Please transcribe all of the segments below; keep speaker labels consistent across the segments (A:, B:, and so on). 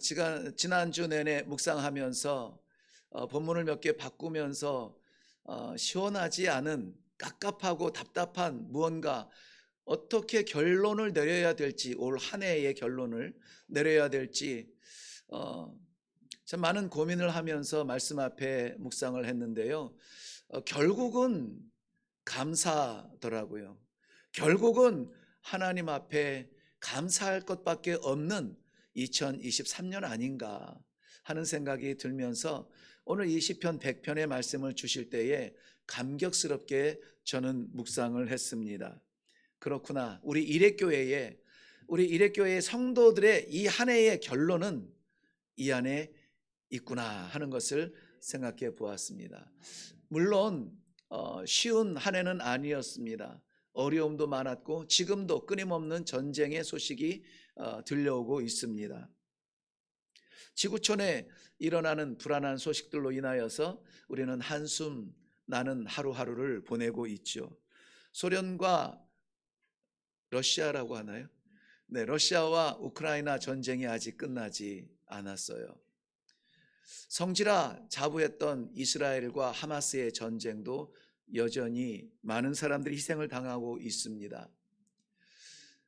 A: 지난주 내내 묵상하면서 본문을 몇 개 바꾸면서 시원하지 않은 깝깝하고 답답한 무언가 어떻게 결론을 내려야 될지, 올 한 해의 결론을 내려야 될지 참 많은 고민을 하면서 말씀 앞에 묵상을 했는데요. 결국은 감사더라고요. 결국은 하나님 앞에 감사할 것밖에 없는 2023년 아닌가 하는 생각이 들면서 오늘 이 시편 100편의 말씀을 주실 때에 감격스럽게 저는 묵상을 했습니다. 그렇구나. 우리 일회교회의 성도들의 이 한 해의 결론은 이 안에 있구나 하는 것을 생각해 보았습니다. 물론 쉬운 한 해는 아니었습니다. 어려움도 많았고 지금도 끊임없는 전쟁의 소식이 들려오고 있습니다. 지구촌에 일어나는 불안한 소식들로 인하여서 우리는 한숨 나는 하루하루를 보내고 있죠. 소련과 러시아라고 하나요? 네, 러시아와 우크라이나 전쟁이 아직 끝나지 않았어요. 성지라 자부했던 이스라엘과 하마스의 전쟁도 여전히 많은 사람들이 희생을 당하고 있습니다.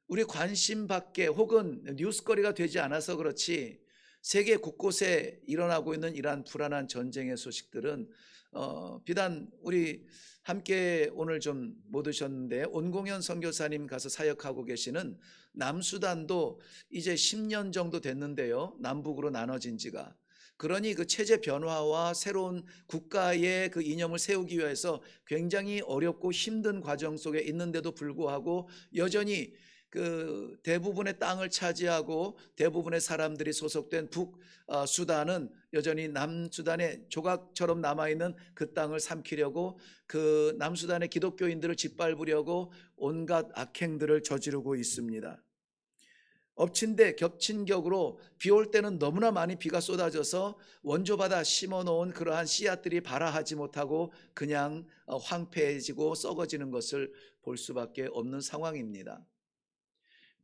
A: 우리 관심 밖에 혹은 뉴스거리가 되지 않아서 그렇지 세계 곳곳에 일어나고 있는 이러한 불안한 전쟁의 소식들은 비단 우리 함께 오늘 좀 못 오셨는데 온공현 선교사님 가서 사역하고 계시는 남수단도 이제 10년 정도 됐는데요. 남북으로 나눠진 지가. 그러니 그 체제 변화와 새로운 국가의 그 이념을 세우기 위해서 굉장히 어렵고 힘든 과정 속에 있는데도 불구하고 여전히 그 대부분의 땅을 차지하고 대부분의 사람들이 소속된 북수단은 여전히 남수단의 조각처럼 남아있는 그 땅을 삼키려고 그 남수단의 기독교인들을 짓밟으려고 온갖 악행들을 저지르고 있습니다. 엎친 데 겹친 격으로 비 올 때는 너무나 많이 비가 쏟아져서 원조받아 심어놓은 그러한 씨앗들이 발아하지 못하고 그냥 황폐해지고 썩어지는 것을 볼 수밖에 없는 상황입니다.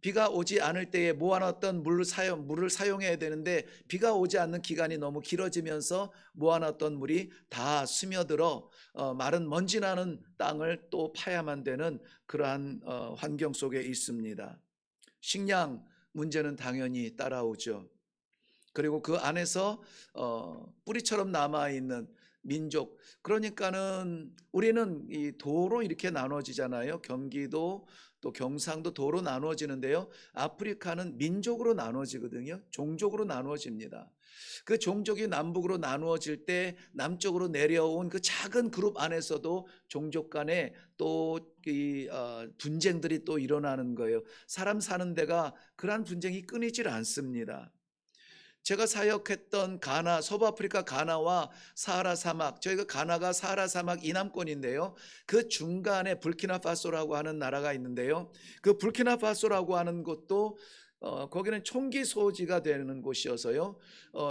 A: 비가 오지 않을 때에 모아놨던 물을 사용해야 되는데 비가 오지 않는 기간이 너무 길어지면서 모아놨던 물이 다 스며들어 마른 먼지 나는 땅을 또 파야만 되는 그러한 환경 속에 있습니다. 식량 문제는 당연히 따라오죠. 그리고 그 안에서 뿌리처럼 남아있는 민족, 그러니까는 우리는 이 도로 이렇게 나눠지잖아요. 경기도 또 경상도 도로 나눠지는데요. 아프리카는 민족으로 나눠지거든요. 종족으로 나눠집니다. 그 종족이 남북으로 나누어질 때 남쪽으로 내려온 그 작은 그룹 안에서도 종족 간에 또 분쟁들이 또 일어나는 거예요. 사람 사는 데가 그러한 분쟁이 끊이질 않습니다. 제가 사역했던 가나, 서부아프리카 가나와 사하라 사막, 저희가 가나가 사하라 사막 이남권인데요. 그 중간에 불키나파소라고 하는 나라가 있는데요. 그 불키나파소라고 하는 곳도 거기는 총기 소지가 되는 곳이어서요.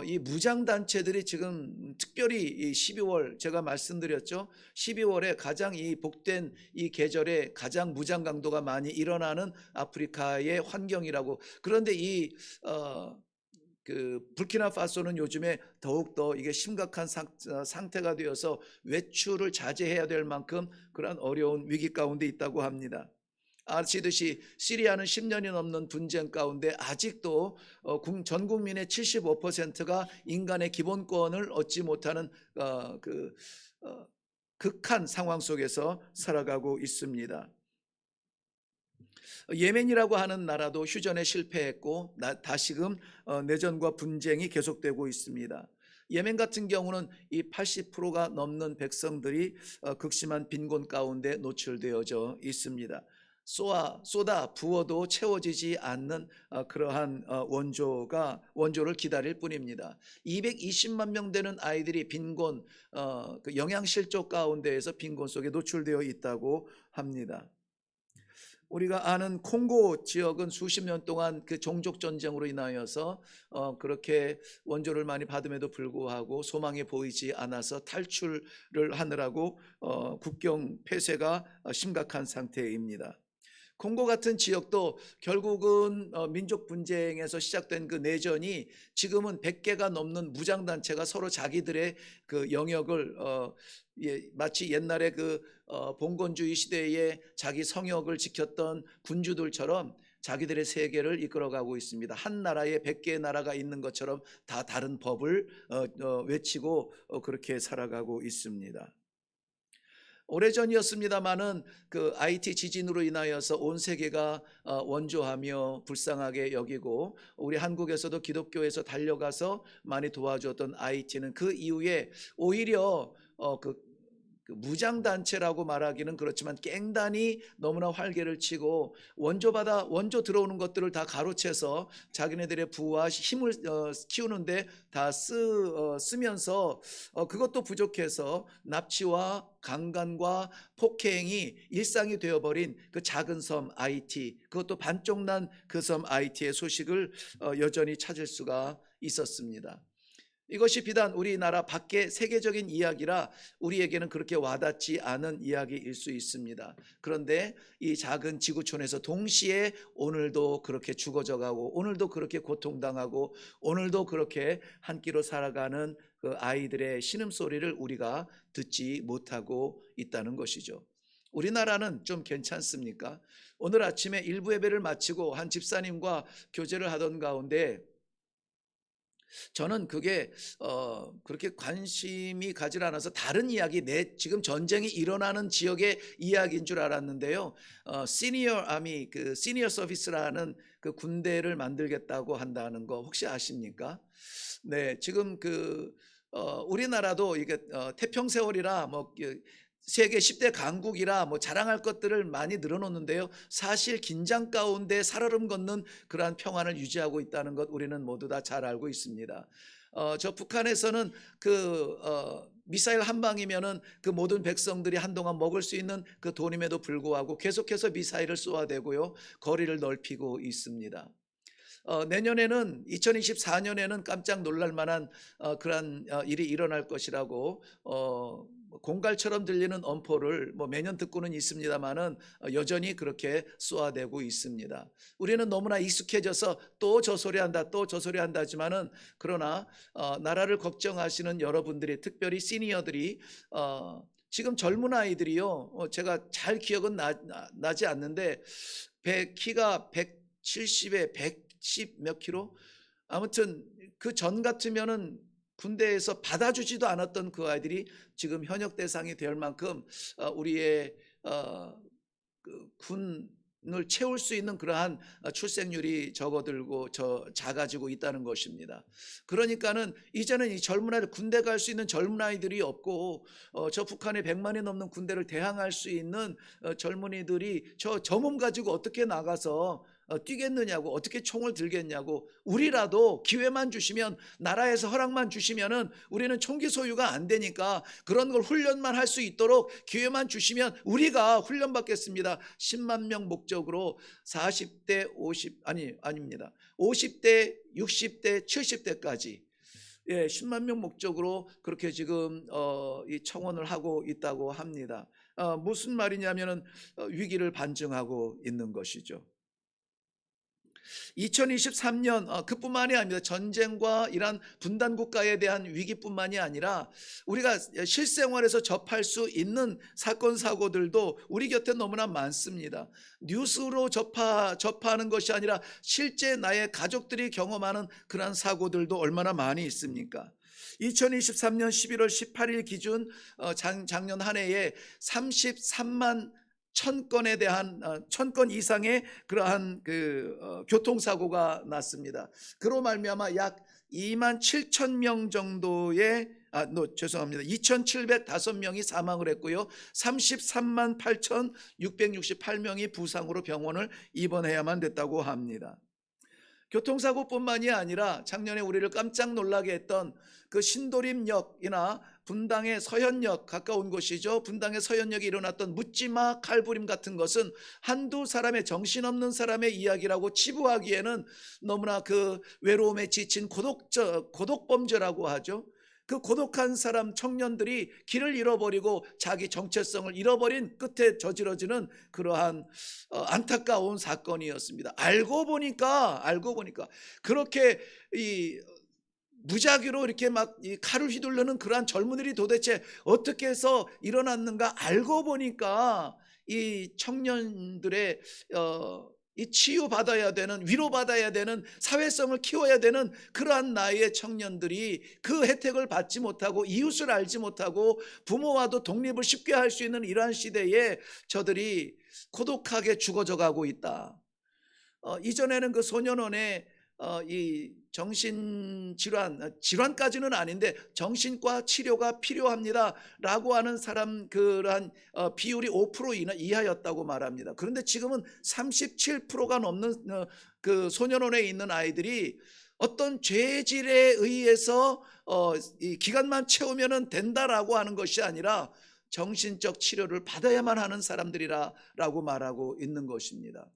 A: 이 무장 단체들이 지금 특별히 이 12월 제가 말씀드렸죠. 12월에 가장 이 복된 이 계절에 가장 무장 강도가 많이 일어나는 아프리카의 환경이라고. 그런데 그 불키나파소는 요즘에 더욱더 이게 심각한 상태가 되어서 외출을 자제해야 될 만큼 그런 어려운 위기 가운데 있다고 합니다. 아시듯이 시리아는 10년이 넘는 분쟁 가운데 아직도 전 국민의 75%가 인간의 기본권을 얻지 못하는 극한 상황 속에서 살아가고 있습니다. 예멘이라고 하는 나라도 휴전에 실패했고 다시금 내전과 분쟁이 계속되고 있습니다. 예멘 같은 경우는 이 80%가 넘는 백성들이 극심한 빈곤 가운데 노출되어져 있습니다. 쏟아 부어도 채워지지 않는 그러한 원조를 기다릴 뿐입니다. 220만 명 되는 아이들이 빈곤, 그 영양실조 가운데에서 빈곤 속에 노출되어 있다고 합니다. 우리가 아는 콩고 지역은 수십 년 동안 그 종족 전쟁으로 인하여서 그렇게 원조를 많이 받음에도 불구하고 소망이 보이지 않아서 탈출을 하느라고 국경 폐쇄가 심각한 상태입니다. 콩고 같은 지역도 결국은 민족 분쟁에서 시작된 그 내전이 지금은 100개가 넘는 무장단체가 서로 자기들의 그 영역을 마치 옛날에 그 봉건주의 시대에 자기 성역을 지켰던 군주들처럼 자기들의 세계를 이끌어가고 있습니다. 한 나라에 100개의 나라가 있는 것처럼 다 다른 법을 외치고 그렇게 살아가고 있습니다. 오래전이었습니다마는 그 IT 지진으로 인하여서 온 세계가 원조하며 불쌍하게 여기고 우리 한국에서도 기독교에서 달려가서 많이 도와주었던 IT는 그 이후에 오히려 그 무장단체라고 말하기는 그렇지만 깽단이 너무나 활개를 치고 원조 들어오는 것들을 다 가로채서 자기네들의 부와 힘을 키우는데 다 쓰면서 그것도 부족해서 납치와 강간과 폭행이 일상이 되어버린 그 작은 섬 IT, 그것도 반쪽난 그 섬 IT의 소식을 여전히 찾을 수가 있었습니다. 이것이 비단 우리나라 밖의 세계적인 이야기라 우리에게는 그렇게 와닿지 않은 이야기일 수 있습니다. 그런데 이 작은 지구촌에서 동시에 오늘도 그렇게 죽어져 가고 오늘도 그렇게 고통당하고 오늘도 그렇게 한 끼로 살아가는 그 아이들의 신음소리를 우리가 듣지 못하고 있다는 것이죠. 우리나라는 좀 괜찮습니까? 오늘 아침에 일부 예배를 마치고 한 집사님과 교제를 하던 가운데 저는 그게 그렇게 관심이 가지 않아서 다른 이야기, 지금 전쟁이 일어나는 지역의 이야기인 줄 알았는데요. 시니어 아미, 그 시니어 서비스라는 그 군대를 만들겠다고 한다는 거 혹시 아십니까? 네, 지금 우리나라도 이게 태평세월이라 뭐 세계 10대 강국이라 뭐 자랑할 것들을 많이 늘어놓는데요. 사실 긴장 가운데 살얼음 걷는 그러한 평안을 유지하고 있다는 것 우리는 모두 다 잘 알고 있습니다. 저 북한에서는 미사일 한 방이면은 그 모든 백성들이 한동안 먹을 수 있는 그 돈임에도 불구하고 계속해서 미사일을 쏘아대고요. 거리를 넓히고 있습니다. 내년에는 2024년에는 깜짝 놀랄 만한 그러한 일이 일어날 것이라고 공갈처럼 들리는 엄포를 뭐 매년 듣고는 있습니다만은 여전히 그렇게 쏘아대고 있습니다. 우리는 너무나 익숙해져서 또 저 소리 한다 또 저 소리 한다지만은 그러나 나라를 걱정하시는 여러분들이 특별히 시니어들이 지금 젊은 아이들이요 제가 잘 기억은 나지 않는데 키가 170에 110 몇 킬로 아무튼 그 전 같으면은 군대에서 받아주지도 않았던 그 아이들이 지금 현역 대상이 될 만큼 우리의 군을 채울 수 있는 그러한 출생률이 작아지고 있다는 것입니다. 그러니까는 이제는 이 젊은 아이들, 군대 갈 수 있는 젊은 아이들이 없고 저 북한의 100만이 넘는 군대를 대항할 수 있는 젊은이들이 저 몸 가지고 어떻게 나가서 뛰겠느냐고, 어떻게 총을 들겠냐고. 우리라도 기회만 주시면, 나라에서 허락만 주시면은 우리는 총기 소유가 안 되니까 그런 걸 훈련만 할 수 있도록 기회만 주시면 우리가 훈련 받겠습니다. 10만 명 목적으로 40대 50대 60대 70대까지 10만 명 목적으로 그렇게 지금 이 청원을 하고 있다고 합니다. 무슨 말이냐면은 위기를 반증하고 있는 것이죠. 2023년 그뿐만이 아닙니다. 전쟁과 이란 분단 국가에 대한 위기뿐만이 아니라 우리가 실생활에서 접할 수 있는 사건 사고들도 우리 곁에 너무나 많습니다. 뉴스로 접하는 것이 아니라 실제 나의 가족들이 경험하는 그러한 사고들도 얼마나 많이 있습니까? 2023년 11월 18일 기준 작년 한 해에 33만 1000건 이상의 그러한 교통사고가 났습니다. 그로 말미암아 약 2만 7천 명 정도의 2,705명이 사망을 했고요. 33만 8,668명이 부상으로 병원을 입원해야만 됐다고 합니다. 교통사고뿐만이 아니라 작년에 우리를 깜짝 놀라게 했던 그 신도림역이나 분당의 서현역, 가까운 곳이죠. 분당의 서현역에 일어났던 묻지마 칼부림 같은 것은 한두 사람의, 정신없는 사람의 이야기라고 치부하기에는 너무나 그 외로움에 지친 고독범죄라고 하죠. 그 고독한 사람 청년들이 길을 잃어버리고 자기 정체성을 잃어버린 끝에 저지러지는 그러한 안타까운 사건이었습니다. 알고 보니까 그렇게 이 무작위로 이렇게 막 이 칼을 휘두르는 그러한 젊은이들이 도대체 어떻게 해서 일어났는가 알고 보니까 이 청년들의 이 치유받아야 되는, 위로받아야 되는, 사회성을 키워야 되는 그러한 나이의 청년들이 그 혜택을 받지 못하고 이웃을 알지 못하고 부모와도 독립을 쉽게 할 수 있는 이러한 시대에 저들이 고독하게 죽어져 가고 있다. 이전에는 그 소년원에 이 질환까지는 아닌데 정신과 치료가 필요합니다라고 하는 사람 그러한 비율이 5% 이하였다고 말합니다. 그런데 지금은 37%가 넘는 그 소년원에 있는 아이들이 어떤 죄질에 의해서 이 기간만 채우면 된다라고 하는 것이 아니라 정신적 치료를 받아야만 하는 사람들이라고 말하고 있는 것입니다.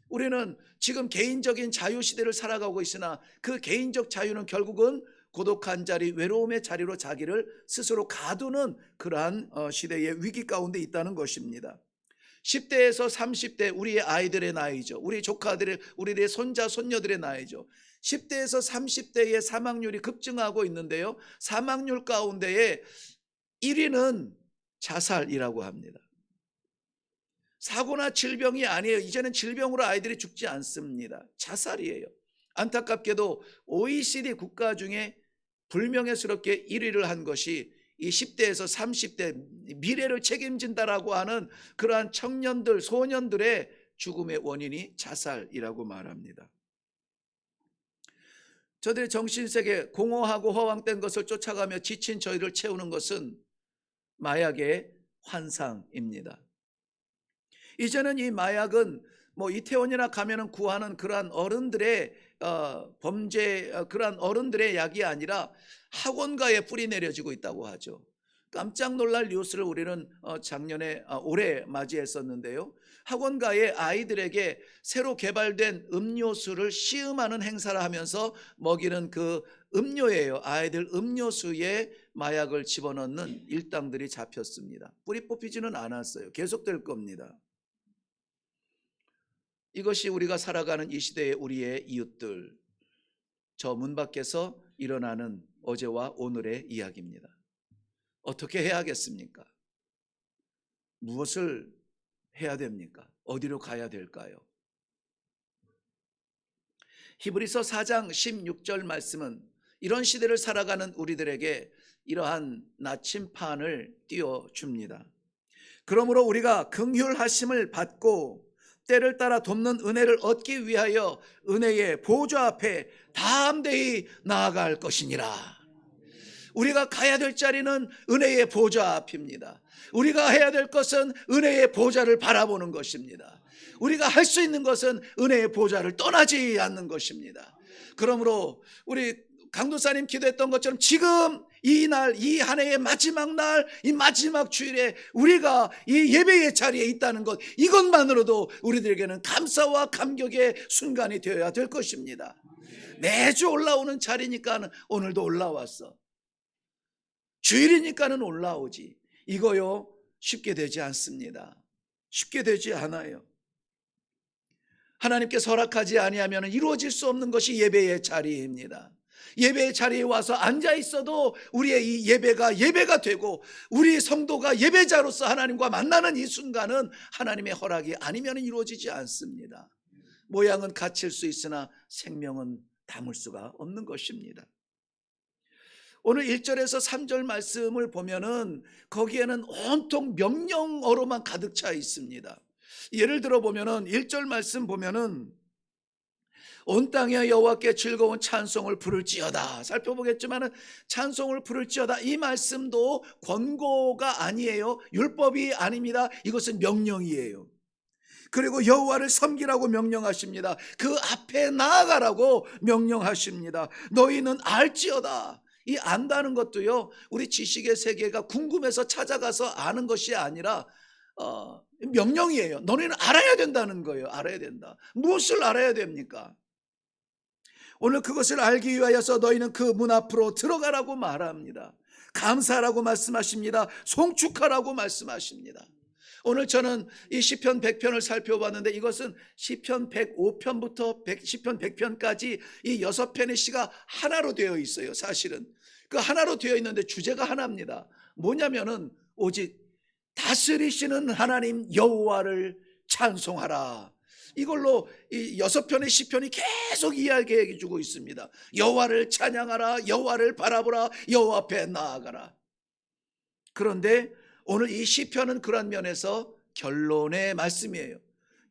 A: 우리는 지금 개인적인 자유 시대를 살아가고 있으나 그 개인적 자유는 결국은 고독한 자리, 외로움의 자리로 자기를 스스로 가두는 그러한 시대의 위기 가운데 있다는 것입니다. 10대에서 30대 우리의 아이들의 나이죠. 우리 조카들의, 우리의 손자, 손녀들의 나이죠. 10대에서 30대의 사망률이 급증하고 있는데요. 사망률 가운데에 1위는 자살이라고 합니다. 사고나 질병이 아니에요. 이제는 질병으로 아이들이 죽지 않습니다. 자살이에요. 안타깝게도 OECD 국가 중에 불명예스럽게 1위를 한 것이 이 10대에서 30대 미래를 책임진다라고 하는 그러한 청년들, 소년들의 죽음의 원인이 자살이라고 말합니다. 저들의 정신세계, 공허하고 허황된 것을 쫓아가며 지친 저희를 채우는 것은 마약의 환상입니다. 이제는 이 마약은 뭐 이태원이나 가면은 구하는 그러한 어른들의 범죄, 그러한 어른들의 약이 아니라 학원가에 뿌리 내려지고 있다고 하죠. 깜짝 놀랄 뉴스를 우리는 올해 맞이했었는데요. 학원가에 아이들에게 새로 개발된 음료수를 시음하는 행사를 하면서 먹이는 그 음료예요. 아이들 음료수에 마약을 집어넣는 일당들이 잡혔습니다. 뿌리 뽑히지는 않았어요. 계속될 겁니다. 이것이 우리가 살아가는 이 시대의 우리의 이웃들, 저 문 밖에서 일어나는 어제와 오늘의 이야기입니다. 어떻게 해야겠습니까? 무엇을 해야 됩니까? 어디로 가야 될까요? 히브리서 4장 16절 말씀은 이런 시대를 살아가는 우리들에게 이러한 나침판을 띄워줍니다. 그러므로 우리가 긍휼하심을 받고 때를 따라 돕는 은혜를 얻기 위하여 은혜의 보좌 앞에 담대히 나아갈 것이니라. 우리가 가야 될 자리는 은혜의 보좌 앞입니다. 우리가 해야 될 것은 은혜의 보좌를 바라보는 것입니다. 우리가 할 수 있는 것은 은혜의 보좌를 떠나지 않는 것입니다. 그러므로 우리 강도사님 기도했던 것처럼 지금 이 날, 이 한 해의 마지막 날, 이 마지막 주일에 우리가 이 예배의 자리에 있다는 것, 이것만으로도 우리들에게는 감사와 감격의 순간이 되어야 될 것입니다. 매주 올라오는 자리니까 오늘도 올라왔어. 주일이니까는 올라오지. 이거요 쉽게 되지 않습니다. 쉽게 되지 않아요. 하나님께서 허락하지 아니하면 이루어질 수 없는 것이 예배의 자리입니다. 예배의 자리에 와서 앉아 있어도 우리의 이 예배가 되고 우리 성도가 예배자로서 하나님과 만나는 이 순간은 하나님의 허락이 아니면 이루어지지 않습니다. 모양은 갖출 수 있으나 생명은 담을 수가 없는 것입니다. 오늘 1절에서 3절 말씀을 보면은 거기에는 온통 명령어로만 가득 차 있습니다. 예를 들어 보면은 1절 말씀 보면은 온 땅에 여호와께 즐거운 찬송을 부를지어다. 살펴보겠지만은 찬송을 부를지어다. 이 말씀도 권고가 아니에요. 율법이 아닙니다. 이것은 명령이에요. 그리고 여호와를 섬기라고 명령하십니다. 그 앞에 나아가라고 명령하십니다. 너희는 알지어다. 이 안다는 것도요, 우리 지식의 세계가 궁금해서 찾아가서 아는 것이 아니라 명령이에요. 너희는 알아야 된다는 거예요. 알아야 된다. 무엇을 알아야 됩니까? 오늘 그것을 알기 위하여서 너희는 그 문 앞으로 들어가라고 말합니다. 감사하라고 말씀하십니다. 송축하라고 말씀하십니다. 오늘 저는 이 시편 100편을 살펴봤는데 이것은 시편 105편부터 시편 100편까지 이 6편의 시가 하나로 되어 있어요. 사실은 그 하나로 되어 있는데 주제가 하나입니다. 뭐냐면은 오직 다스리시는 하나님 여호와를 찬송하라. 이걸로 이 6편의 시편이 계속 이야기해 주고 있습니다. 여호와를 찬양하라, 여호와를 바라보라, 여호와 앞에 나아가라. 그런데 오늘 이 시편은 그런 면에서 결론의 말씀이에요.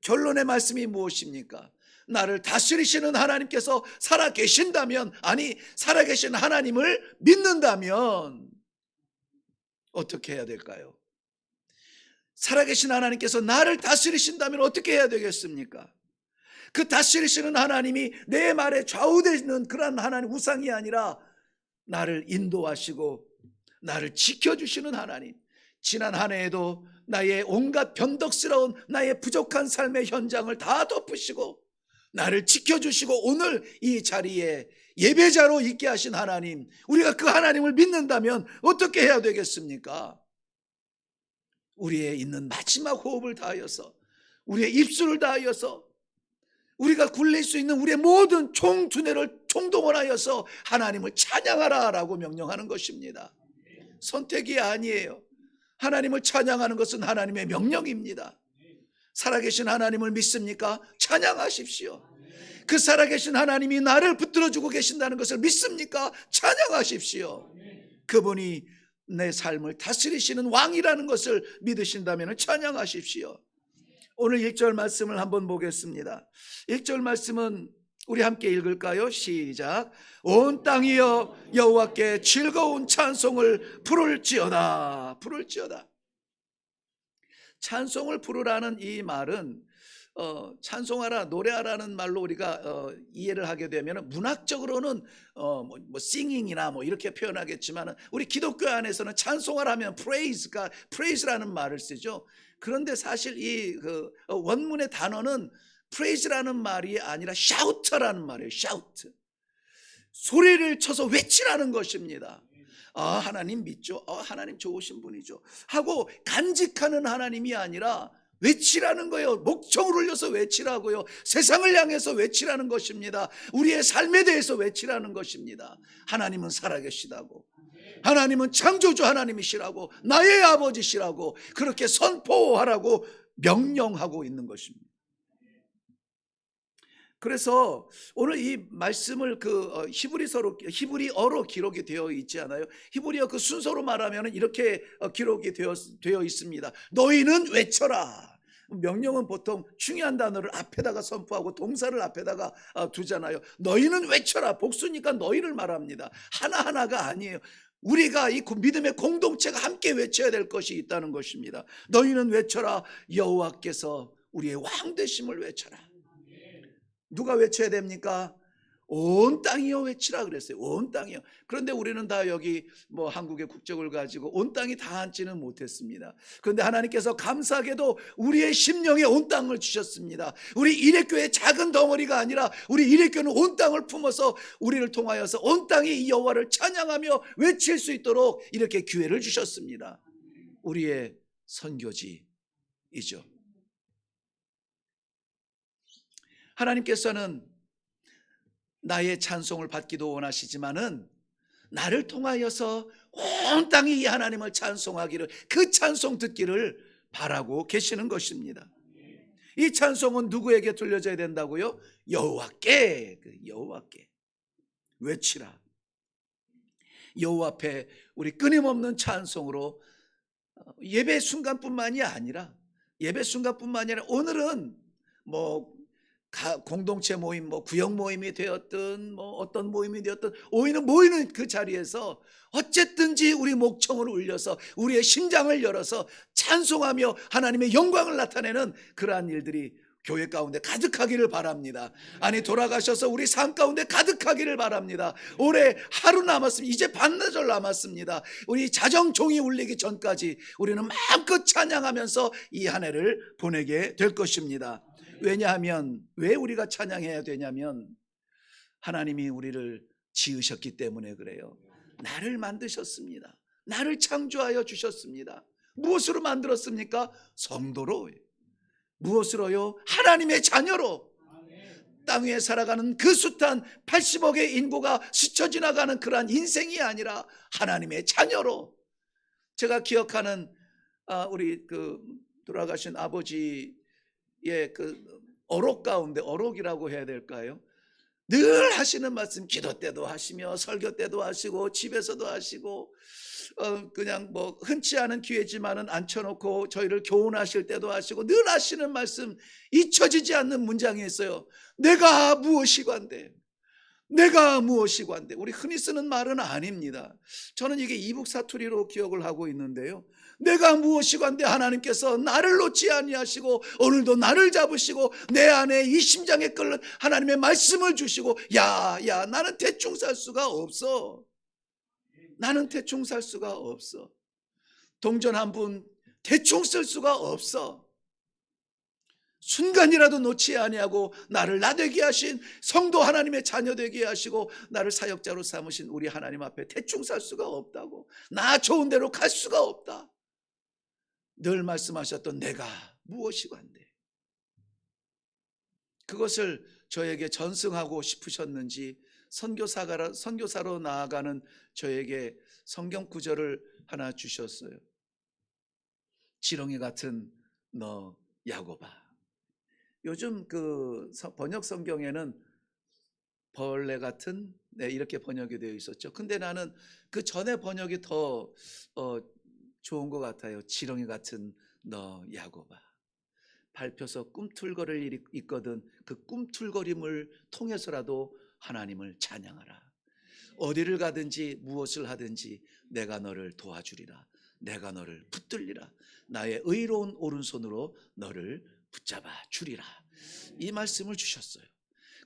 A: 결론의 말씀이 무엇입니까? 나를 다스리시는 하나님께서 살아계신다면, 아니 살아계신 하나님을 믿는다면 어떻게 해야 될까요? 살아계신 하나님께서 나를 다스리신다면 어떻게 해야 되겠습니까? 그 다스리시는 하나님이 내 말에 좌우되는 그런 하나님, 우상이 아니라 나를 인도하시고 나를 지켜주시는 하나님. 지난 한 해에도 나의 온갖 변덕스러운 나의 부족한 삶의 현장을 다 덮으시고 나를 지켜주시고 오늘 이 자리에 예배자로 있게 하신 하나님, 우리가 그 하나님을 믿는다면 어떻게 해야 되겠습니까? 우리의 있는 마지막 호흡을 다하여서, 우리의 입술을 다하여서, 우리가 굴릴 수 있는 우리의 모든 총두뇌를 총동원하여서 하나님을 찬양하라 라고 명령하는 것입니다. 선택이 아니에요. 하나님을 찬양하는 것은 하나님의 명령입니다. 살아계신 하나님을 믿습니까? 찬양하십시오. 그 살아계신 하나님이 나를 붙들어주고 계신다는 것을 믿습니까? 찬양하십시오. 그분이 내 삶을 다스리시는 왕이라는 것을 믿으신다면 찬양하십시오. 오늘 1절 말씀을 한번 보겠습니다. 1절 말씀은 우리 함께 읽을까요? 시작. 온 땅이여 여호와께 즐거운 찬송을 부를지어다. 부를지어다. 찬송을 부르라는 이 말은 찬송하라, 노래하라는 말로 우리가 이해를 하게 되면 문학적으로는 singing이나 이렇게 표현하겠지만 우리 기독교 안에서는 찬송하라 하면 praise라는 말을 쓰죠. 그런데 사실 이 원문의 단어는 praise라는 말이 아니라 shout라는 말이에요. shout. 소리를 쳐서 외치라는 것입니다. 아, 하나님 믿죠? 하나님 좋으신 분이죠 하고 간직하는 하나님이 아니라 외치라는 거예요. 목청을 울려서 외치라고요. 세상을 향해서 외치라는 것입니다. 우리의 삶에 대해서 외치라는 것입니다. 하나님은 살아계시다고, 하나님은 창조주 하나님이시라고, 나의 아버지시라고 그렇게 선포하라고 명령하고 있는 것입니다. 그래서 오늘 이 말씀을 히브리어로 기록이 되어 있지 않아요? 히브리어 그 순서로 말하면 이렇게 기록이 되어 있습니다. 너희는 외쳐라. 명령은 보통 중요한 단어를 앞에다가 선포하고 동사를 앞에다가 두잖아요. 너희는 외쳐라. 복수니까 너희를 말합니다. 하나하나가 아니에요. 우리가 이 믿음의 공동체가 함께 외쳐야 될 것이 있다는 것입니다. 너희는 외쳐라. 여호와께서 우리의 왕 되심을 외쳐라. 누가 외쳐야 됩니까? 온 땅이여 외치라 그랬어요. 온 땅이요. 그런데 우리는 다 여기 한국의 국적을 가지고 온 땅이 다 앉지는 못했습니다. 그런데 하나님께서 감사하게도 우리의 심령에 온 땅을 주셨습니다. 우리 일회교회 작은 덩어리가 아니라 우리 일회교는 온 땅을 품어서 우리를 통하여서 온 땅이 이 여호와를 찬양하며 외칠 수 있도록 이렇게 기회를 주셨습니다. 우리의 선교지이죠. 하나님께서는 나의 찬송을 받기도 원하시지만은 나를 통하여서 온 땅이 이 하나님을 찬송하기를, 그 찬송 듣기를 바라고 계시는 것입니다. 이 찬송은 누구에게 들려져야 된다고요? 여호와께, 여호와께 외치라. 여호와 앞에 우리 끊임없는 찬송으로 예배 순간뿐만이 아니라 오늘은 공동체 모임, 구역 모임이 되었든 어떤 모임이 되었든 모이는 그 자리에서 어쨌든지 우리 목청을 울려서 우리의 심장을 열어서 찬송하며 하나님의 영광을 나타내는 그러한 일들이 교회 가운데 가득하기를 바랍니다. 아니 돌아가셔서 우리 삶 가운데 가득하기를 바랍니다. 올해 하루 남았습니다. 이제 반나절 남았습니다. 우리 자정종이 울리기 전까지 우리는 마음껏 찬양하면서 이 한 해를 보내게 될 것입니다. 왜냐하면 왜 우리가 찬양해야 되냐면 하나님이 우리를 지으셨기 때문에 그래요. 나를 만드셨습니다. 나를 창조하여 주셨습니다. 무엇으로 만들었습니까? 성도로. 무엇으로요? 하나님의 자녀로. 땅 위에 살아가는 그 숱한 80억의 인구가 스쳐 지나가는 그러한 인생이 아니라 하나님의 자녀로. 제가 기억하는 우리 그 돌아가신 아버지의 그 어록 가운데, 어록이라고 해야 될까요? 늘 하시는 말씀, 기도 때도 하시며 설교 때도 하시고 집에서도 하시고 그냥 뭐 흔치 않은 기회지만은 앉혀놓고 저희를 교훈하실 때도 하시고 늘 하시는 말씀, 잊혀지지 않는 문장이 있어요. 내가 무엇이관대, 내가 무엇이관대. 우리 흔히 쓰는 말은 아닙니다. 저는 이게 이북 사투리로 기억을 하고 있는데요. 내가 무엇이관대 하나님께서 나를 놓지 아니하시고 오늘도 나를 잡으시고 내 안에 이 심장에 끓는 하나님의 말씀을 주시고 야 나는 대충 살 수가 없어. 나는 대충 살 수가 없어. 동전 한 푼 대충 쓸 수가 없어. 순간이라도 놓지 아니하고 나를 나되게 하신 성도 하나님의 자녀 되게 하시고 나를 사역자로 삼으신 우리 하나님 앞에 대충 살 수가 없다고. 나 좋은 대로 갈 수가 없다. 늘 말씀하셨던 내가 무엇이관대. 그것을 저에게 전승하고 싶으셨는지 선교사로 나아가는 저에게 성경 구절을 하나 주셨어요. 지렁이 같은 너 야곱아. 요즘 그 번역 성경에는 벌레 같은 이렇게 번역이 되어 있었죠. 근데 나는 그 전에 번역이 더 좋은 것 같아요. 지렁이 같은 너 야곱아. 밟혀서 꿈틀거릴 일이 있거든 그 꿈틀거림을 통해서라도 하나님을 찬양하라. 어디를 가든지 무엇을 하든지 내가 너를 도와주리라. 내가 너를 붙들리라. 나의 의로운 오른손으로 너를 붙잡아 주리라. 이 말씀을 주셨어요.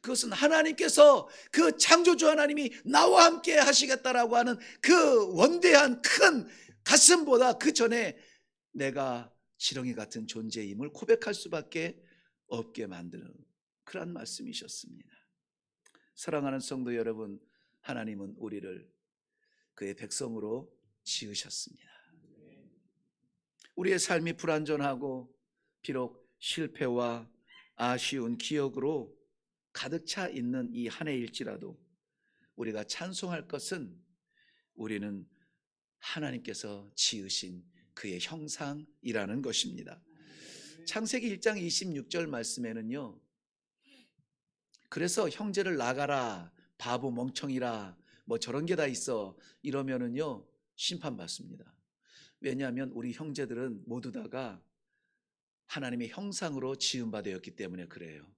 A: 그것은 하나님께서 그 창조주 하나님이 나와 함께 하시겠다라고 하는 그 원대한 큰 가슴보다 그 전에 내가 지렁이 같은 존재임을 고백할 수밖에 없게 만드는 그런 말씀이셨습니다. 사랑하는 성도 여러분, 하나님은 우리를 그의 백성으로 지으셨습니다. 우리의 삶이 불완전하고 비록 실패와 아쉬운 기억으로 가득 차 있는 이 한 해일지라도 우리가 찬송할 것은 우리는 하나님께서 지으신 그의 형상이라는 것입니다. 창세기 1장 26절 말씀에는요, 그래서 형제를 나가라, 바보 멍청이라, 뭐 저런 게 다 있어 이러면은요 심판받습니다. 왜냐하면 우리 형제들은 모두 다가 하나님의 형상으로 지음받았기 때문에 그래요.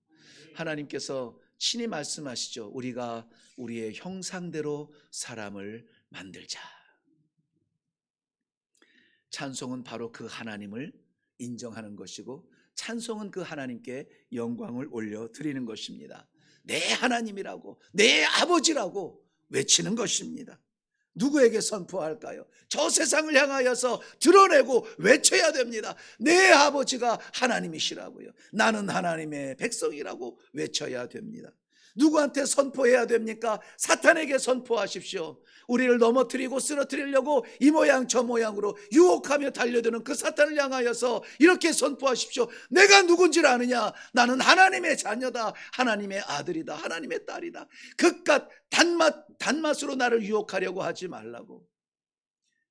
A: 하나님께서 친히 말씀하시죠. 우리가 우리의 형상대로 사람을 만들자. 찬송은 바로 그 하나님을 인정하는 것이고 찬송은 그 하나님께 영광을 올려드리는 것입니다. 내 하나님이라고, 내 아버지라고 외치는 것입니다. 누구에게 선포할까요? 저 세상을 향하여서 드러내고 외쳐야 됩니다. 내 아버지가 하나님이시라고요. 나는 하나님의 백성이라고 외쳐야 됩니다. 누구한테 선포해야 됩니까? 사탄에게 선포하십시오. 우리를 넘어뜨리고 쓰러뜨리려고 이 모양 저 모양으로 유혹하며 달려드는 그 사탄을 향하여서 이렇게 선포하십시오. 내가 누군지를 아느냐? 나는 하나님의 자녀다. 하나님의 아들이다. 하나님의 딸이다. 그깟 단맛으로 나를 유혹하려고 하지 말라고.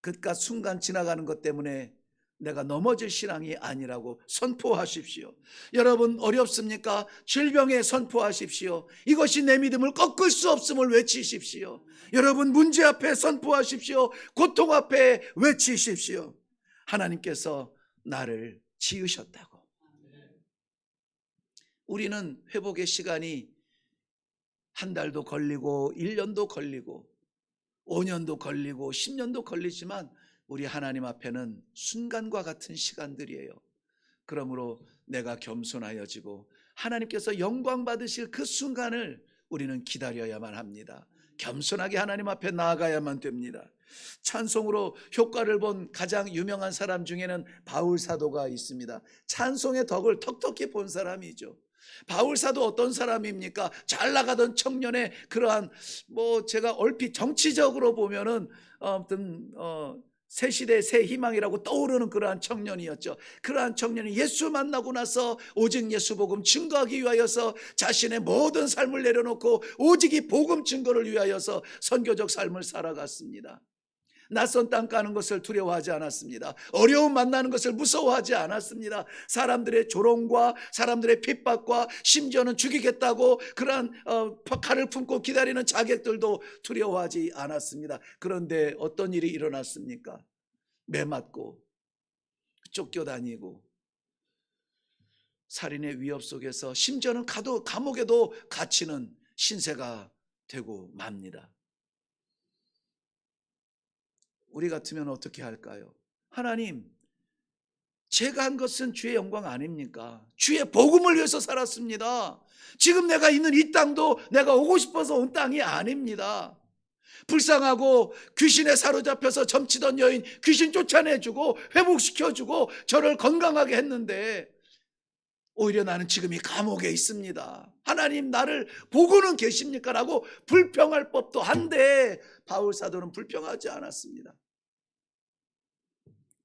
A: 그깟 순간 지나가는 것 때문에 내가 넘어질 신앙이 아니라고 선포하십시오. 여러분 어렵습니까? 질병에 선포하십시오. 이것이 내 믿음을 꺾을 수 없음을 외치십시오. 여러분 문제 앞에 선포하십시오. 고통 앞에 외치십시오. 하나님께서 나를 지으셨다고. 우리는 회복의 시간이 한 달도 걸리고 1년도 걸리고 5년도 걸리고 10년도 걸리지만 우리 하나님 앞에는 순간과 같은 시간들이에요. 그러므로 내가 겸손하여지고 하나님께서 영광 받으실 그 순간을 우리는 기다려야만 합니다. 겸손하게 하나님 앞에 나아가야만 됩니다. 찬송으로 효과를 본 가장 유명한 사람 중에는 바울 사도가 있습니다. 찬송의 덕을 톡톡히 본 사람이죠. 바울 사도 어떤 사람입니까? 잘 나가던 청년의 그러한 제가 얼핏 정치적으로 보면은 아무튼 새 시대의 새 희망이라고 떠오르는 그러한 청년이었죠. 그러한 청년이 예수 만나고 나서 오직 예수 복음 증거하기 위하여서 자신의 모든 삶을 내려놓고 오직 이 복음 증거를 위하여서 선교적 삶을 살아갔습니다. 낯선 땅 가는 것을 두려워하지 않았습니다. 어려움 만나는 것을 무서워하지 않았습니다. 사람들의 조롱과 사람들의 핍박과 심지어는 죽이겠다고 그러한 칼을 품고 기다리는 자객들도 두려워하지 않았습니다. 그런데 어떤 일이 일어났습니까? 매맞고 쫓겨다니고 살인의 위협 속에서 심지어는 감옥에도 갇히는 신세가 되고 맙니다. 우리 같으면 어떻게 할까요? 하나님, 제가 한 것은 주의 영광 아닙니까? 주의 복음을 위해서 살았습니다. 지금 내가 있는 이 땅도 내가 오고 싶어서 온 땅이 아닙니다. 불쌍하고 귀신에 사로잡혀서 점치던 여인 귀신 쫓아내주고 회복시켜주고 저를 건강하게 했는데 오히려 나는 지금 이 감옥에 있습니다. 하나님, 나를 보고는 계십니까? 라고 불평할 법도 한데 바울 사도는 불평하지 않았습니다.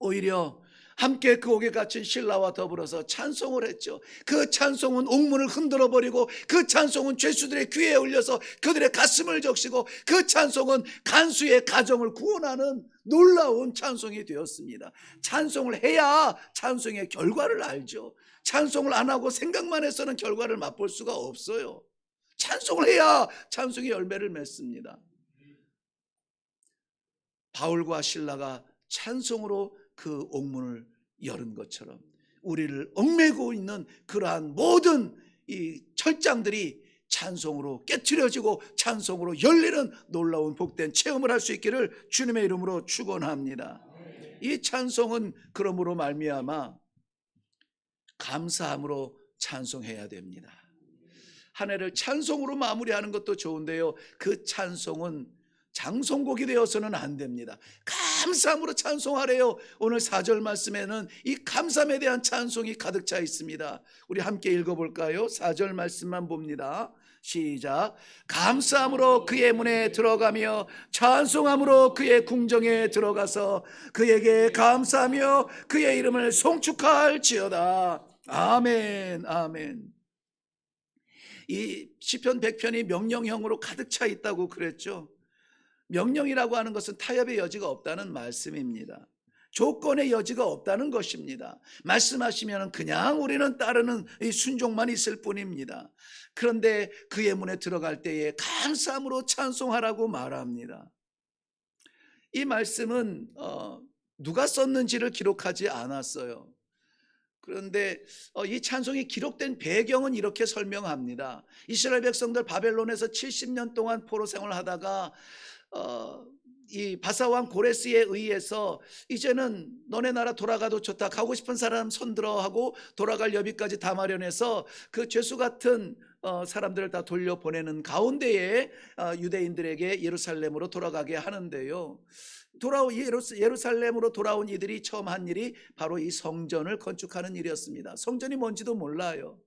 A: 오히려 함께 그 옥에 갇힌 신라와 더불어서 찬송을 했죠. 그 찬송은 옥문을 흔들어 버리고, 그 찬송은 죄수들의 귀에 울려서 그들의 가슴을 적시고, 그 찬송은 간수의 가정을 구원하는 놀라운 찬송이 되었습니다. 찬송을 해야 찬송의 결과를 알죠. 찬송을 안 하고 생각만 해서는 결과를 맛볼 수가 없어요. 찬송을 해야 찬송의 열매를 맺습니다. 바울과 실라가 찬송으로 그 옥문을 열은 것처럼 우리를 얽매고 있는 그러한 모든 이 철장들이 찬송으로 깨트려지고 찬송으로 열리는 놀라운 복된 체험을 할 수 있기를 주님의 이름으로 축원합니다. 이 찬송은 그러므로 말미암아 감사함으로 찬송해야 됩니다. 한 해를 찬송으로 마무리하는 것도 좋은데요, 그 찬송은 장송곡이 되어서는 안 됩니다. 감사함으로 찬송하래요. 오늘 4절 말씀에는 이 감사함에 대한 찬송이 가득 차 있습니다. 우리 함께 읽어볼까요? 4절 말씀만 봅니다. 시작. 감사함으로 그의 문에 들어가며 찬송함으로 그의 궁정에 들어가서 그에게 감사하며 그의 이름을 송축할지어다. 아멘, 아멘. 이 시편 100편이 명령형으로 가득 차 있다고 그랬죠. 명령이라고 하는 것은 타협의 여지가 없다는 말씀입니다. 조건의 여지가 없다는 것입니다. 말씀하시면 그냥 우리는 따르는 이 순종만 있을 뿐입니다. 그런데 그의 문에 들어갈 때에 감사함으로 찬송하라고 말합니다. 이 말씀은 누가 썼는지를 기록하지 않았어요. 그런데 이 찬송이 기록된 배경은 이렇게 설명합니다. 이스라엘 백성들 바벨론에서 70년 동안 포로 생활하다가 이 바사왕 고레스에 의해서 이제는 너네 나라 돌아가도 좋다, 가고 싶은 사람 손들어 하고 돌아갈 여비까지 다 마련해서 그 죄수 같은 사람들을 다 돌려보내는 가운데에 유대인들에게 예루살렘으로 돌아가게 하는데요, 예루살렘으로 돌아온 이들이 처음 한 일이 바로 이 성전을 건축하는 일이었습니다. 성전이 뭔지도 몰라요.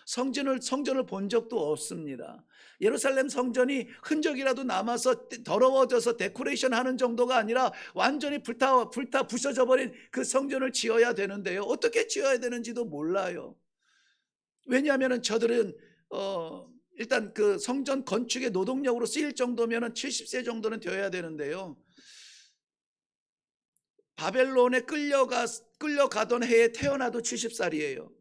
A: 성전을 본 적도 없습니다. 예루살렘 성전이 흔적이라도 남아서 더러워져서 데코레이션 하는 정도가 아니라 완전히 불타 부셔져 버린 그 성전을 지어야 되는데요, 어떻게 지어야 되는지도 몰라요. 왜냐하면 저들은 일단 그 성전 건축의 노동력으로 쓰일 정도면 70세 정도는 되어야 되는데요, 바벨론에 끌려가던 해에 태어나도 70살이에요.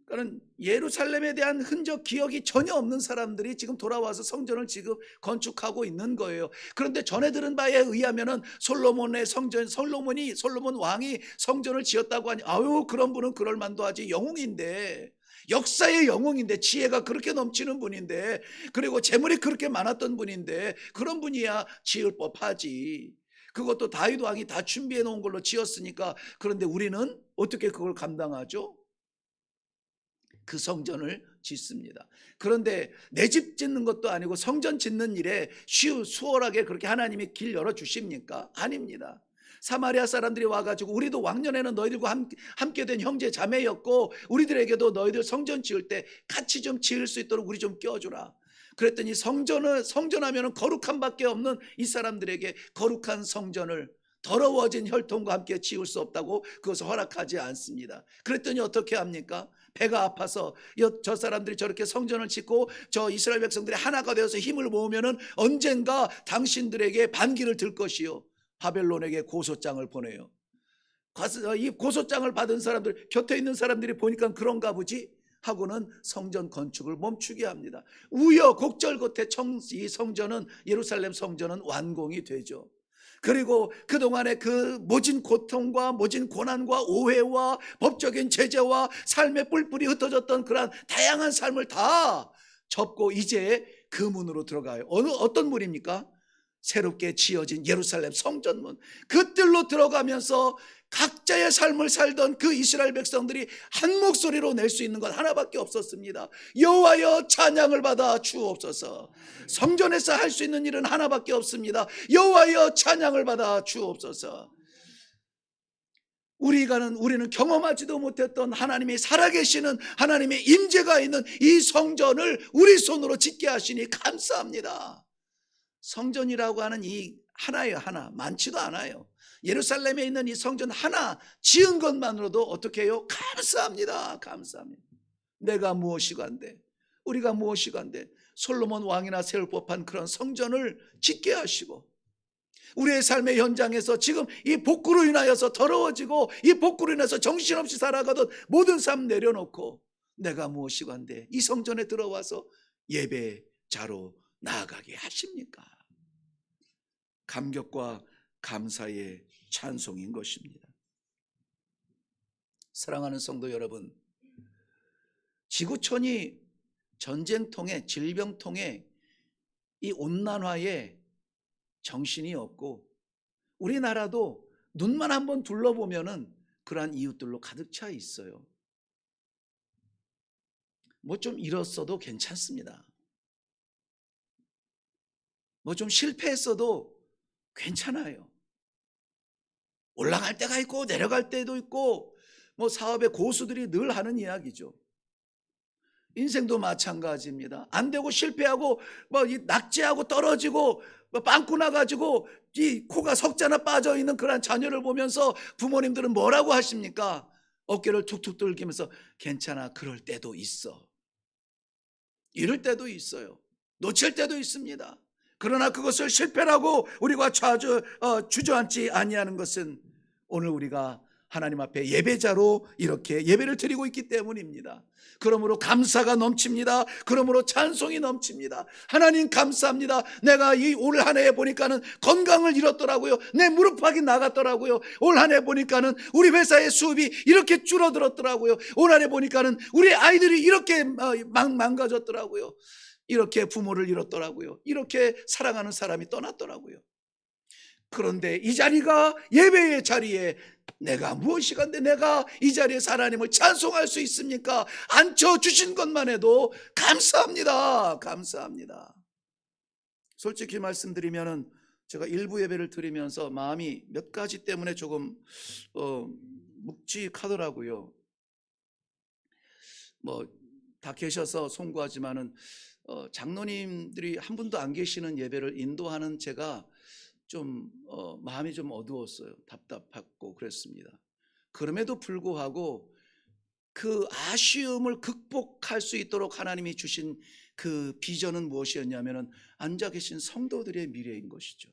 A: 그러니까 예루살렘에 대한 흔적 기억이 전혀 없는 사람들이 지금 돌아와서 성전을 지금 건축하고 있는 거예요. 그런데 전해 들은 바에 의하면은 솔로몬 왕이 성전을 지었다고 하니, 아유, 그런 분은 그럴 만도 하지. 영웅인데, 역사의 영웅인데, 지혜가 그렇게 넘치는 분인데, 그리고 재물이 그렇게 많았던 분인데, 그런 분이야 지을 법하지. 그것도 다윗 왕이 다 준비해 놓은 걸로 지었으니까. 그런데 우리는 어떻게 그걸 감당하죠? 그 성전을 짓습니다. 그런데 내 집 짓는 것도 아니고 성전 짓는 일에 수월하게 그렇게 하나님이 길 열어주십니까? 아닙니다. 사마리아 사람들이 와가지고 우리도 왕년에는 너희들과 함께 된 형제 자매였고 우리들에게도 너희들 성전 지을 때 같이 좀 지을 수 있도록 우리 좀 껴주라. 그랬더니 성전하면은 거룩한 밖에 없는 이 사람들에게 거룩한 성전을 더러워진 혈통과 함께 지을 수 없다고 그것을 허락하지 않습니다. 그랬더니 어떻게 합니까? 배가 아파서 저 사람들이 저렇게 성전을 짓고 저 이스라엘 백성들이 하나가 되어서 힘을 모으면은 언젠가 당신들에게 반기를 들 것이요 바벨론에게 고소장을 보내요. 이 고소장을 받은 사람들, 곁에 있는 사람들이 보니까 그런가 보지 하고는 성전 건축을 멈추게 합니다. 우여곡절 끝에 이 성전은, 예루살렘 성전은 완공이 되죠. 그리고 그동안의 그 모진 고통과 모진 고난과 오해와 법적인 제재와 삶의 뿔뿔이 흩어졌던 그러한 다양한 삶을 다 접고 이제 그 문으로 들어가요. 어떤 문입니까? 새롭게 지어진 예루살렘 성전문. 그 뜰로 들어가면서 각자의 삶을 살던 그 이스라엘 백성들이 한 목소리로 낼 수 있는 것 하나밖에 없었습니다. 여호와여 찬양을 받아 주옵소서. 성전에서 할 수 있는 일은 하나밖에 없습니다. 여호와여 찬양을 받아 주옵소서. 우리는 경험하지도 못했던 하나님이 살아계시는 하나님의 임재가 있는 이 성전을 우리 손으로 짓게 하시니 감사합니다. 성전이라고 하는 이 하나예요. 하나. 많지도 않아요. 예루살렘에 있는 이 성전 하나 지은 것만으로도 어떻게 해요? 감사합니다. 감사합니다. 내가 무엇이간데, 우리가 무엇이간데 솔로몬 왕이나 세울 법한 그런 성전을 짓게 하시고 우리의 삶의 현장에서 지금 이 복구로 인하여서 더러워지고 이 복구로 인해서 정신없이 살아가던 모든 삶 내려놓고 내가 무엇이간데 이 성전에 들어와서 예배자로 나아가게 하십니까? 감격과 감사의 찬송인 것입니다. 사랑하는 성도 여러분, 지구촌이 전쟁통에 질병통에 이 온난화에 정신이 없고 우리나라도 눈만 한번 둘러보면은 그러한 이웃들로 가득 차 있어요. 뭐 좀 잃었어도 괜찮습니다. 뭐 좀 실패했어도 괜찮아요. 올라갈 때가 있고 내려갈 때도 있고 뭐 사업의 고수들이 늘 하는 이야기죠. 인생도 마찬가지입니다. 안 되고 실패하고 뭐 낙제하고 떨어지고 뭐 빵꾸 나가지고 이 코가 석자나 빠져 있는 그런 자녀를 보면서 부모님들은 뭐라고 하십니까? 어깨를 툭툭 들기면서 괜찮아, 그럴 때도 있어. 이럴 때도 있어요. 놓칠 때도 있습니다. 그러나 그것을 실패라고 우리가 주저앉지 아니하는 것은 오늘 우리가 하나님 앞에 예배자로 이렇게 예배를 드리고 있기 때문입니다. 그러므로 감사가 넘칩니다. 그러므로 찬송이 넘칩니다. 하나님 감사합니다. 내가 이 올 한 해에 보니까는 건강을 잃었더라고요. 내 무릎팍이 나갔더라고요. 올 한 해 보니까는 우리 회사의 수입이 이렇게 줄어들었더라고요. 올 한 해 보니까는 우리 아이들이 이렇게 망가졌더라고요. 이렇게 부모를 잃었더라고요. 이렇게 사랑하는 사람이 떠났더라고요. 그런데 이 자리가 예배의 자리에 내가 무엇이간데 내가 이 자리에서 하나님을 찬송할 수 있습니까? 앉혀주신 것만 해도 감사합니다. 감사합니다. 솔직히 말씀드리면은 제가 일부 예배를 드리면서 마음이 몇 가지 때문에 조금 묵직하더라고요. 뭐 다 계셔서 송구하지만은 장로님들이 한 분도 안 계시는 예배를 인도하는 제가 좀 마음이 좀 어두웠어요. 답답했고 그랬습니다. 그럼에도 불구하고 그 아쉬움을 극복할 수 있도록 하나님이 주신 그 비전은 무엇이었냐면은 앉아 계신 성도들의 미래인 것이죠.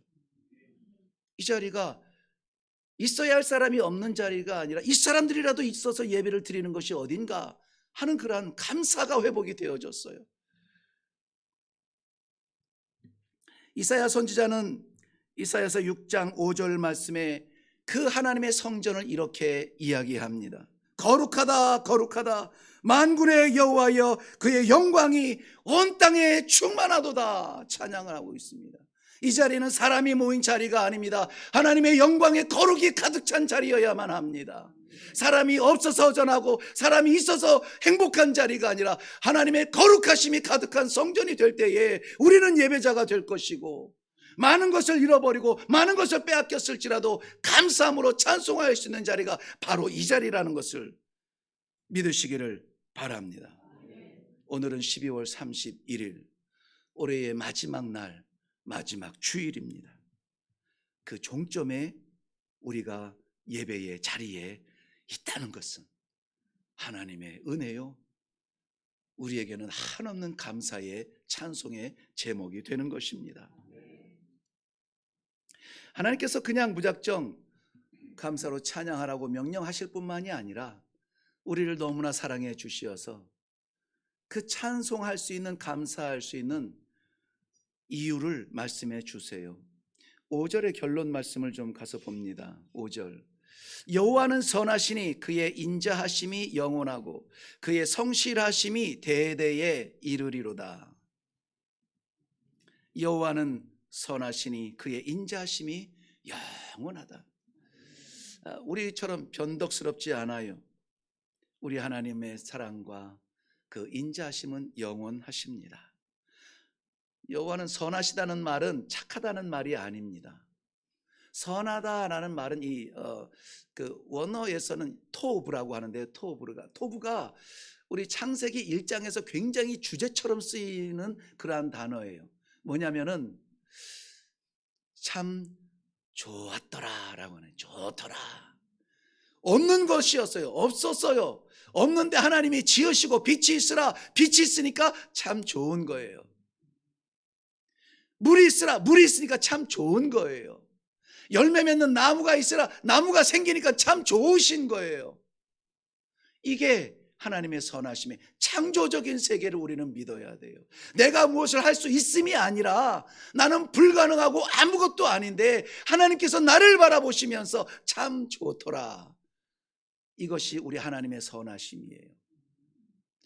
A: 이 자리가 있어야 할 사람이 없는 자리가 아니라 이 사람들이라도 있어서 예배를 드리는 것이 어딘가 하는 그러한 감사가 회복이 되어졌어요. 이사야 선지자는 이사야서 6장 5절 말씀에 그 하나님의 성전을 이렇게 이야기합니다. 거룩하다 거룩하다 만군의 여호와여 그의 영광이 온 땅에 충만하도다 찬양을 하고 있습니다. 이 자리는 사람이 모인 자리가 아닙니다. 하나님의 영광의 거룩이 가득 찬 자리여야만 합니다. 사람이 없어서 전하고 사람이 있어서 행복한 자리가 아니라 하나님의 거룩하심이 가득한 성전이 될 때에 우리는 예배자가 될 것이고 많은 것을 잃어버리고 많은 것을 빼앗겼을지라도 감사함으로 찬송할 수 있는 자리가 바로 이 자리라는 것을 믿으시기를 바랍니다. 오늘은 12월 31일, 올해의 마지막 날, 마지막 주일입니다. 그 종점에 우리가 예배의 자리에 있다는 것은 하나님의 은혜요, 우리에게는 한없는 감사의 찬송의 제목이 되는 것입니다. 하나님께서 그냥 무작정 감사로 찬양하라고 명령하실 뿐만이 아니라 우리를 너무나 사랑해 주시어서 그 찬송할 수 있는, 감사할 수 있는 이유를 말씀해 주세요. 5절의 결론 말씀을 좀 가서 봅니다. 5절, 여호와는 선하시니 그의 인자하심이 영원하고 그의 성실하심이 대대에 이르리로다. 여호와는 선하시니 그의 인자하심이 영원하다. 우리처럼 변덕스럽지 않아요. 우리 하나님의 사랑과 그 인자하심은 영원하십니다. 여호와는 선하시다는 말은 착하다는 말이 아닙니다. 선하다라는 말은 그 원어에서는 토브라고 하는데, 토브가 우리 창세기 1장에서 굉장히 주제처럼 쓰이는 그러한 단어예요. 뭐냐면은 참 좋았더라라고 하는, 좋더라. 없는 것이었어요. 없었어요. 없는데 하나님이 지으시고 빛이 있으라, 빛이 있으니까 참 좋은 거예요. 물이 있으라, 물이 있으니까 참 좋은 거예요. 열매 맺는 나무가 있으라, 나무가 생기니까 참 좋으신 거예요. 이게 하나님의 선하심의 창조적인 세계를 우리는 믿어야 돼요. 내가 무엇을 할 수 있음이 아니라 나는 불가능하고 아무것도 아닌데 하나님께서 나를 바라보시면서 참 좋더라. 이것이 우리 하나님의 선하심이에요.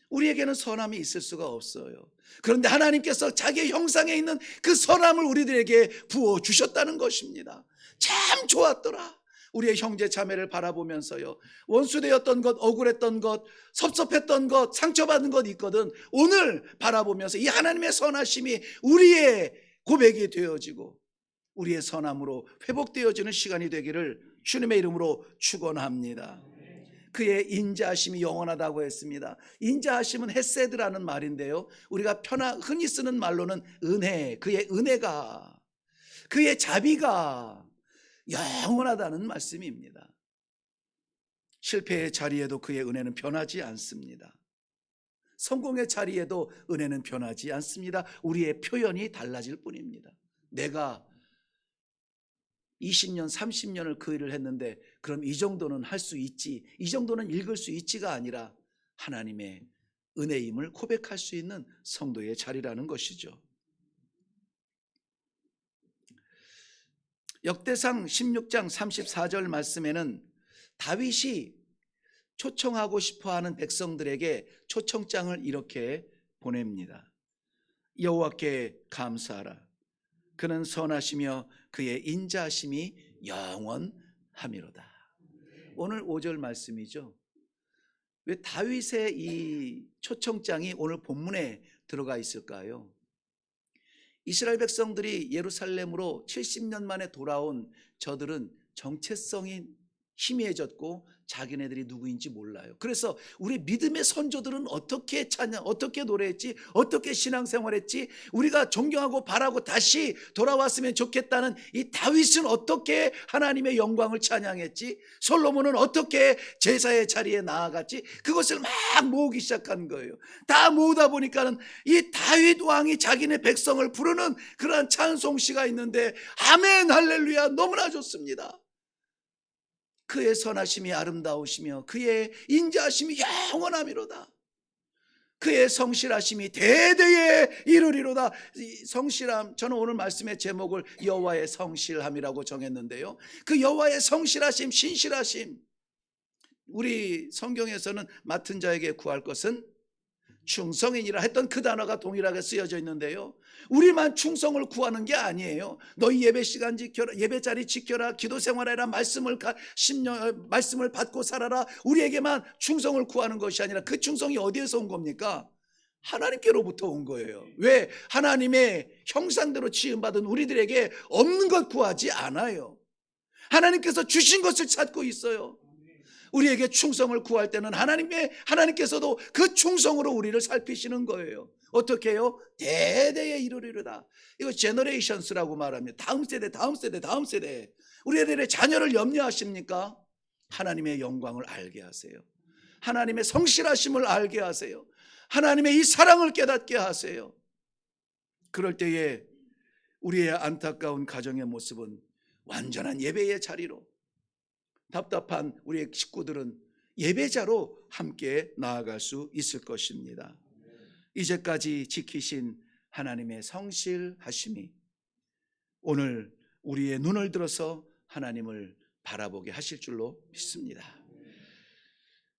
A: 우리에게는 선함이 있을 수가 없어요. 그런데 하나님께서 자기의 형상에 있는 그 선함을 우리들에게 부어주셨다는 것입니다. 참 좋았더라. 우리의 형제 자매를 바라보면서요, 원수되었던 것, 억울했던 것, 섭섭했던 것, 상처받은 것 있거든, 오늘 바라보면서 이 하나님의 선하심이 우리의 고백이 되어지고 우리의 선함으로 회복되어지는 시간이 되기를 주님의 이름으로 축원합니다. 그의 인자하심이 영원하다고 했습니다. 인자하심은 헤세드라는 말인데요, 우리가 흔히 쓰는 말로는 은혜, 그의 은혜가, 그의 자비가 영원하다는 말씀입니다. 실패의 자리에도 그의 은혜는 변하지 않습니다. 성공의 자리에도 은혜는 변하지 않습니다. 우리의 표현이 달라질 뿐입니다. 내가 20년, 30년을 그 일을 했는데 그럼 이 정도는 할 수 있지, 이 정도는 읽을 수 있지가 아니라 하나님의 은혜임을 고백할 수 있는 성도의 자리라는 것이죠. 역대상 16장 34절 말씀에는 다윗이 초청하고 싶어하는 백성들에게 초청장을 이렇게 보냅니다. 여호와께 감사하라. 그는 선하시며 그의 인자하심이 영원하미로다. 오늘 5절 말씀이죠. 왜 다윗의 이 초청장이 오늘 본문에 들어가 있을까요? 이스라엘 백성들이 예루살렘으로 70년 만에 돌아온 저들은 정체성이 희미해졌고 자기네들이 누구인지 몰라요. 그래서 우리 믿음의 선조들은 어떻게 찬양, 어떻게 노래했지, 어떻게 신앙생활했지, 우리가 존경하고 바라고 다시 돌아왔으면 좋겠다는 이 다윗은 어떻게 하나님의 영광을 찬양했지, 솔로몬은 어떻게 제사의 자리에 나아갔지, 그것을 막 모으기 시작한 거예요. 다 모으다 보니까는 이 다윗 왕이 자기네 백성을 부르는 그러한 찬송시가 있는데, 아멘 할렐루야, 너무나 좋습니다. 그의 선하심이 아름다우시며 그의 인자하심이 영원하미로다. 그의 성실하심이 대대에 이르리로다. 성실함, 저는 오늘 말씀의 제목을 여호와의 성실함이라고 정했는데요, 그 여호와의 성실하심, 신실하심, 우리 성경에서는 맡은 자에게 구할 것은 충성이니라 했던 그 단어가 동일하게 쓰여져 있는데요, 우리만 충성을 구하는 게 아니에요. 너희 예배 시간 지켜라, 예배 자리 지켜라, 기도 생활해라, 말씀을 받고 살아라, 우리에게만 충성을 구하는 것이 아니라 그 충성이 어디에서 온 겁니까? 하나님께로부터 온 거예요. 왜? 하나님의 형상대로 지음받은 우리들에게 없는 것 구하지 않아요. 하나님께서 주신 것을 찾고 있어요. 우리에게 충성을 구할 때는 하나님께서도 그 충성으로 우리를 살피시는 거예요. 어떻게 해요? 대대에 이르리로다. 이거 제너레이션스라고 말합니다. 다음 세대, 다음 세대, 다음 세대. 우리 애들의 자녀를 염려하십니까? 하나님의 영광을 알게 하세요. 하나님의 성실하심을 알게 하세요. 하나님의 이 사랑을 깨닫게 하세요. 그럴 때에 우리의 안타까운 가정의 모습은 완전한 예배의 자리로, 답답한 우리의 식구들은 예배자로 함께 나아갈 수 있을 것입니다. 이제까지 지키신 하나님의 성실하심이 오늘 우리의 눈을 들어서 하나님을 바라보게 하실 줄로 믿습니다.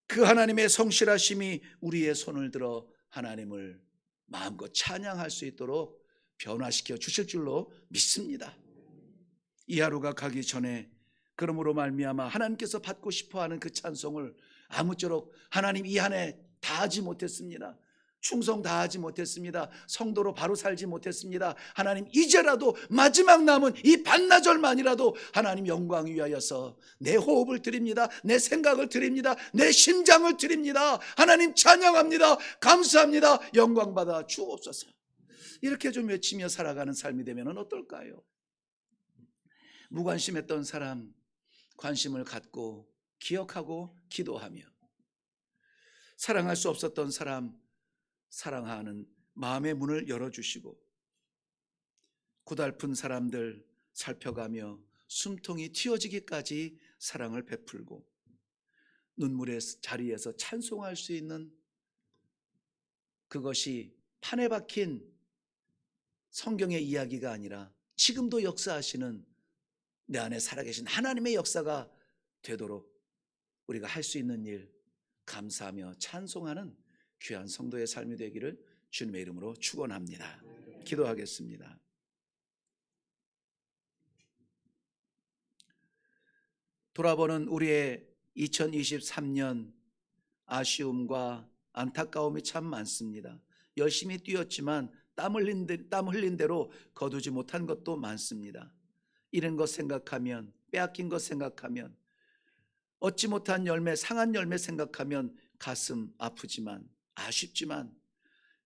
A: 그 하나님의 성실하심이 우리의 손을 들어 하나님을 마음껏 찬양할 수 있도록 변화시켜 주실 줄로 믿습니다. 이 하루가 가기 전에 그러므로 말미암아 하나님께서 받고 싶어하는 그 찬송을 아무쪼록 하나님 이 한 해 다 하지 못했습니다. 충성 다 하지 못했습니다. 성도로 바로 살지 못했습니다. 하나님 이제라도 마지막 남은 이 반나절만이라도 하나님 영광 위하여서 내 호흡을 드립니다. 내 생각을 드립니다. 내 심장을 드립니다. 하나님 찬양합니다. 감사합니다. 영광 받아 주옵소서. 이렇게 좀 외치며 살아가는 삶이 되면 어떨까요? 무관심했던 사람 관심을 갖고 기억하고 기도하며, 사랑할 수 없었던 사람 사랑하는 마음의 문을 열어주시고, 고달픈 사람들 살펴가며 숨통이 틔어지기까지 사랑을 베풀고, 눈물의 자리에서 찬송할 수 있는, 그것이 판에 박힌 성경의 이야기가 아니라 지금도 역사하시는 내 안에 살아계신 하나님의 역사가 되도록 우리가 할 수 있는 일, 감사하며 찬송하는 귀한 성도의 삶이 되기를 주님의 이름으로 축원합니다. 기도하겠습니다. 돌아보는 우리의 2023년 아쉬움과 안타까움이 참 많습니다. 열심히 뛰었지만 땀 흘린 대로 거두지 못한 것도 많습니다. 잃은 것 생각하면, 빼앗긴 것 생각하면, 얻지 못한 열매, 상한 열매 생각하면 가슴 아프지만, 아쉽지만,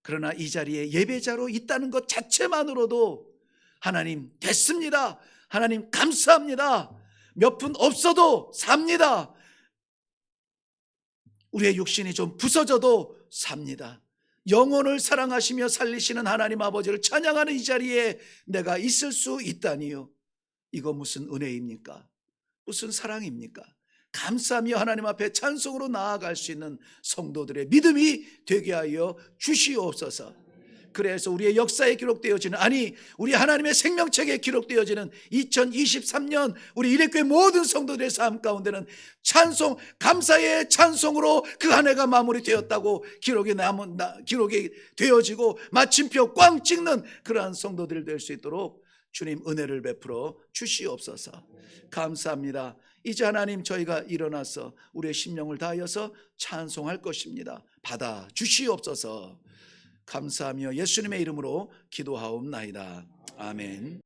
A: 그러나 이 자리에 예배자로 있다는 것 자체만으로도 하나님 됐습니다. 하나님 감사합니다. 몇 푼 없어도 삽니다. 우리의 육신이 좀 부서져도 삽니다. 영혼을 사랑하시며 살리시는 하나님 아버지를 찬양하는 이 자리에 내가 있을 수 있다니요. 이거 무슨 은혜입니까? 무슨 사랑입니까? 감사하며 하나님 앞에 찬송으로 나아갈 수 있는 성도들의 믿음이 되게 하여 주시옵소서. 그래서 우리의 역사에 기록되어지는, 아니 우리 하나님의 생명책에 기록되어지는 2023년 우리 일회교회 모든 성도들의 삶 가운데는 찬송, 감사의 찬송으로 그 한 해가 마무리되었다고 기록이 되어지고 마침표 꽝 찍는 그러한 성도들 될 수 있도록 주님 은혜를 베풀어 주시옵소서. 감사합니다. 이제 하나님 저희가 일어나서 우리의 심령을 다하여서 찬송할 것입니다. 받아 주시옵소서. 감사하며 예수님의 이름으로 기도하옵나이다. 아멘.